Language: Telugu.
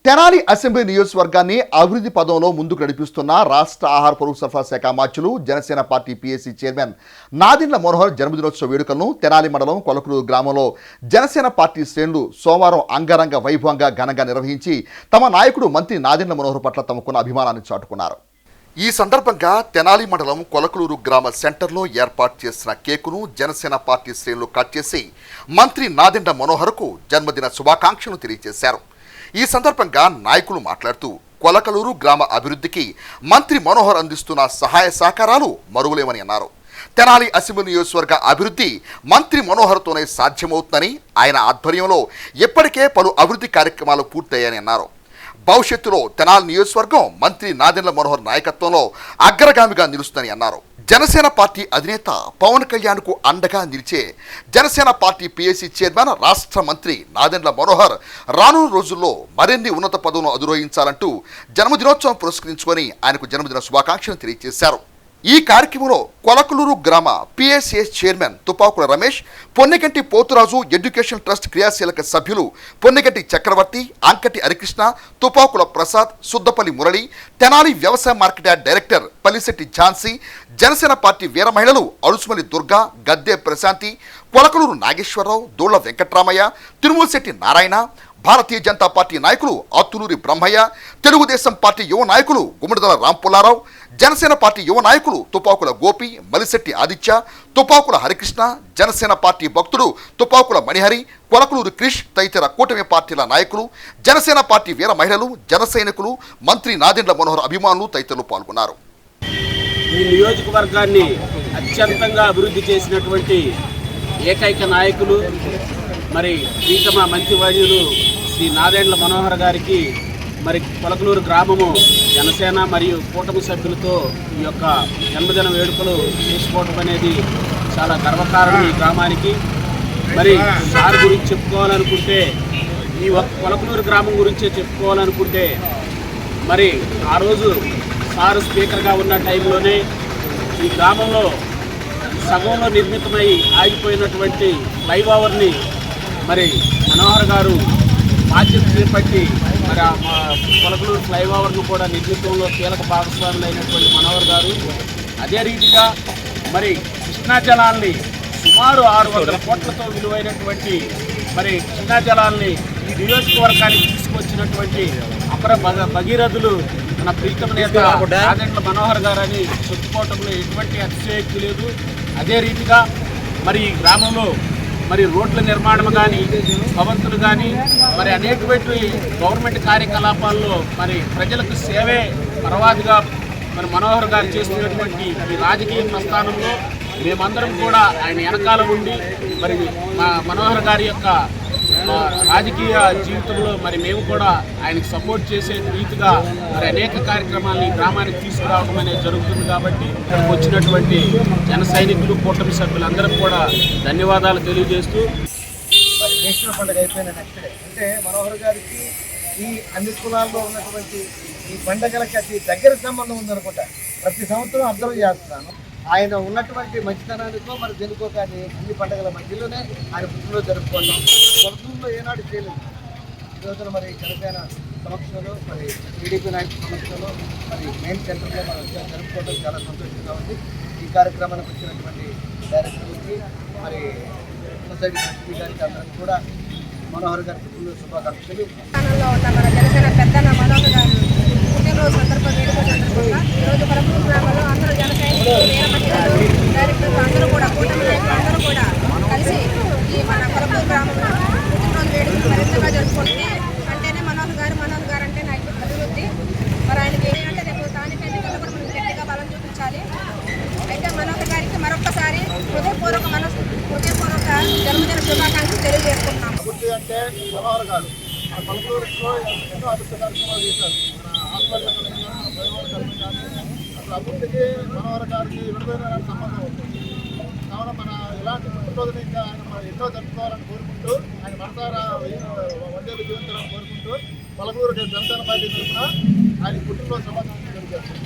తెనాలి అసెంబ్లీ నియోజకవర్గాన్ని అభివృద్ధి పదంలో ముందుకు నడిపిస్తున్న రాష్ట్ర ఆహార పౌర సరఫరా శాఖ మార్చులు Janasena party PSC chairman Nadendla Manohar జన్మదినోత్సవ వేడుకలను తెనాలి మండలం కొలకలూరు గ్రామంలో జనసేన పార్టీ శ్రేణులు సోమవారం అంగరంగ వైభవంగా ఘనంగా నిర్వహించి తమ నాయకుడు మంత్రి నాదెండ్ల మనోహర్ పట్ల తమకున్న అభిమానాన్ని చాటుకున్నారు. ఈ సందర్భంగా తెనాలి మండలం కొలకలూరు గ్రామ సెంటర్లో ఏర్పాటు చేసిన కేకును జనసేన పార్టీ శ్రేణులు కట్ చేసి మంత్రి నాదెండ్ల మనోహర్కు జన్మదిన శుభాకాంక్షలు తెలియజేశారు. ఈ సందర్భంగా నాయకులు మాట్లాడుతూ కొలకలూరు గ్రామ అభివృద్ధికి మంత్రి మనోహర్ అందిస్తున్న సహాయ సహకారాలు మరువలేమని అన్నారు. తెనాలి అసెంబ్లీ నియోజకవర్గ అభివృద్ధి మంత్రి మనోహర్తోనే సాధ్యమవుతుందని, ఆయన ఆధ్వర్యంలో ఇప్పటికే పలు అభివృద్ధి కార్యక్రమాలు పూర్తయ్యాయని అన్నారు. భవిష్యత్తులో తెనాలి నియోజకవర్గం మంత్రి నాదెండ్ల మనోహర్ నాయకత్వంలో అగ్రగామిగా నిలుస్తుందని అన్నారు. జనసేన పార్టీ అధినేత పవన్ కళ్యాణ్కు అండగా నిలిచే జనసేన పార్టీ పీఎస్సీ చైర్మన్ రాష్ట్ర మంత్రి నాదెండ్ల మనోహర్ రానున్న రోజుల్లో మరిన్ని ఉన్నత పదవులను అధిరోహించాలంటూ జన్మదినోత్సవం పురస్కరించుకొని ఆయనకు జన్మదిన శుభాకాంక్షలు తెలియజేశారు. ఈ కార్యక్రమంలో కొలకలూరు గ్రామ PSS chairman Tupakula Ramesh, Ponnaganti Poturaju education trust క్రియాశీలక సభ్యులు పొన్నెగంటి చక్రవర్తి, అంకటి హరికృష్ణ, తుపాకుల ప్రసాద్, సుద్దపల్లి మురళి, తెనాలి వ్యవసాయ market yard director Pallisetti Jhansi, Janasena party వీర మహిళలు అరుసుమల్లి దుర్గా, గద్దె ప్రశాంతి, కొలకలూరు నాగేశ్వరరావు, దోళ్ల వెంకట్రామయ్య, తిరుమలశెట్టి నారాయణ, భారతీయ జనతా పార్టీ నాయకులు అత్తులూరి బ్రహ్మయ్య, తెలుగుదేశం పార్టీ యువ నాయకులు గుమ్మడిదల రాంపుల్లారావు, జనసేన పార్టీ యువ నాయకులు తుపాకుల గోపి, మలిశెట్టి ఆదిత్య, తుపాకుల హరికృష్ణ, జనసేన పార్టీ భక్తుడు తుపాకుల మణిహరి, కొలకలూరు క్రిష్ తదితర కూటమి పార్టీల నాయకులు, జనసేన పార్టీ వీర మహిళలు, జన సైనికులు, మంత్రి నాదెండ్ల మనోహర్ అభిమానులు తదితరులు పాల్గొన్నారు. ఈ నియోజకవర్గాన్ని అత్యంతంగా అభివృద్ధి చేసినటువంటి ఏకైక నాయకులు మరి ప్రీతమ మంత్రివర్యులు శ్రీ నాదెండ్ల మనోహర్ గారికి మరి కొలకలూరు గ్రామము జనసేన మరియు కూటమి సభ్యులతో ఈ యొక్క జన్మదిన వేడుకలు చేసుకోవడం అనేది చాలా గర్వకారణం ఈ గ్రామానికి. మరి సార్ గురించి చెప్పుకోవాలనుకుంటే, ఈ కొలకలూరు గ్రామం గురించే చెప్పుకోవాలనుకుంటే, మరి ఆ రోజు సారు స్పీకర్గా ఉన్న టైంలోనే ఈ గ్రామంలో సగంలో నిర్మితమై ఆగిపోయినటువంటి ఫ్లైఓవర్ని మరి మనోహర్ గారు బాధ్యత చేపట్టి మరి మా కొలకలూరు ఫ్లైఓవర్ను కూడా నిర్మితంలో కీలక భాగస్వాములు అయినటువంటి మనోహర్ గారు అదే రీతిగా మరి కృష్ణా జలాల్ని సుమారు 600 కోట్లతో విలువైనటువంటి మరి కృష్ణా జలాల్ని ఈ నియోజకవర్గానికి తీసుకొచ్చినటువంటి అపర భగీరథులు మన ప్రీతమ నేత నాదెండ్ల మనోహర్ గారు అని చెప్పుకోవటంలో ఎటువంటి అతిశయోక్తి లేదు. అదే రీతిగా మరి ఈ గ్రామంలో మరి రోడ్ల నిర్మాణం కానీ, భవంతులు కానీ, మరి అనేటువంటి గవర్నమెంట్ కార్యకలాపాల్లో మరి ప్రజలకు సేవే పరవాదిగా మరి మనోహర్ గారు చేస్తున్నటువంటి ఈ రాజకీయ ప్రస్థానంలో మేమందరం కూడా ఆయన వెనకాల ఉండి మరి మా మనోహర్ గారి యొక్క రాజకీయ జీవితంలో మరి మేము కూడా ఆయనకు సపోర్ట్ చేసే రీతిగా మరి అనేక కార్యక్రమాలను ఈ గ్రామానికి తీసుకురావడం అనేది జరుగుతుంది. కాబట్టి ఇక్కడికి వచ్చినటువంటి జన సైనికులు, కూటమి సభ్యులందరికీ కూడా ధన్యవాదాలు తెలియజేస్తూ మరి నేషనల్ పండుగ అయిపోయిన నెక్స్ట్ డే అంటే మనోహర్ గారికి ఈ అన్ని కులాల్లో ఉన్నటువంటి ఈ పండుగలకి అతి దగ్గర సంబంధం ఉందనుకుంటా. ప్రతి సంవత్సరం అబ్జర్వ్ చేస్తున్నాను. ఆయన ఉన్నటువంటి మంచితనానికో మరి దేనికో కానీ అన్ని పండుగల మధ్యలోనే ఆయన పుట్టినరోజు జరుపుకోవడం కొలకలూరులో ఏనాడు చేయలేదు. ఈరోజున మరి జనసేన సమక్షంలో మరి టీడీపీ నాయకుల సమక్షంలో మరి మెయిన్ సెంటర్లో మనం జరుపుకోవడం చాలా సంతోషంగా ఉంది. ఈ కార్యక్రమానికి వచ్చినటువంటి డైరెక్టర్లకి మరి సొసైటీ ట్రస్టీ గారికి అందరికీ కూడా మనోహర్ గారి పుట్టినరోజు శుభాకాంక్షలు. మన జనసేన పెద్దన్న మనోహర్ గారు పుట్టినరోజు వేడుక సందర్భంగా ఈరోజు కొలకలూరు గ్రామంలో అందరూ జన సైనికులు, వీర మహిళలు, డైరెక్టర్లు అందరూ కూడా కూటమి నాయకులు అందరూ కూడా కలిసి ఈ మన కొలకలూరు గ్రామంలో పుట్టినరోజు వేడుకలు మరింతగా జరుపుకుంటే అంటేనే మనోహర్ గారు అంటే నాకు అభివృద్ధి. మరి ఆయనకి ఏంటంటే రేపు స్థానిక ఎన్నికల్లో కూడా మనం గట్టిగా బలం చూపించాలి. అయితే మనోహర్ గారికి మరొకసారి హృదయపూర్వక జన్మదిన శుభాకాంక్షలు తెలియజేసుకుంటున్నాం. అభివృద్ధి అంటే మనోహర్ గారు మన కొలకలూరులో ఎన్నో అభివృద్ధి కార్యక్రమాలు చేశారు. మన హాస్పిటల్ కానీ అసలు అభివృద్ధికి మనోహర్ గారికి విడుదల సంబంధం ఉంటుంది. కావున మన ఇలాంటి పుట్టినరోజుని ఇంకా ఆయన మనం ఎన్నో జరుపుకోవాలని కోరుకుంటూ, ఆయన మనసారా వందేళ్ళు జీవించాలని కోరుకుంటూ కొలకలూరు జనసేన పార్టీ తరఫున ఆయన పుట్టినరోజు శుభాకాంక్షలు తెలియజేస్తాం.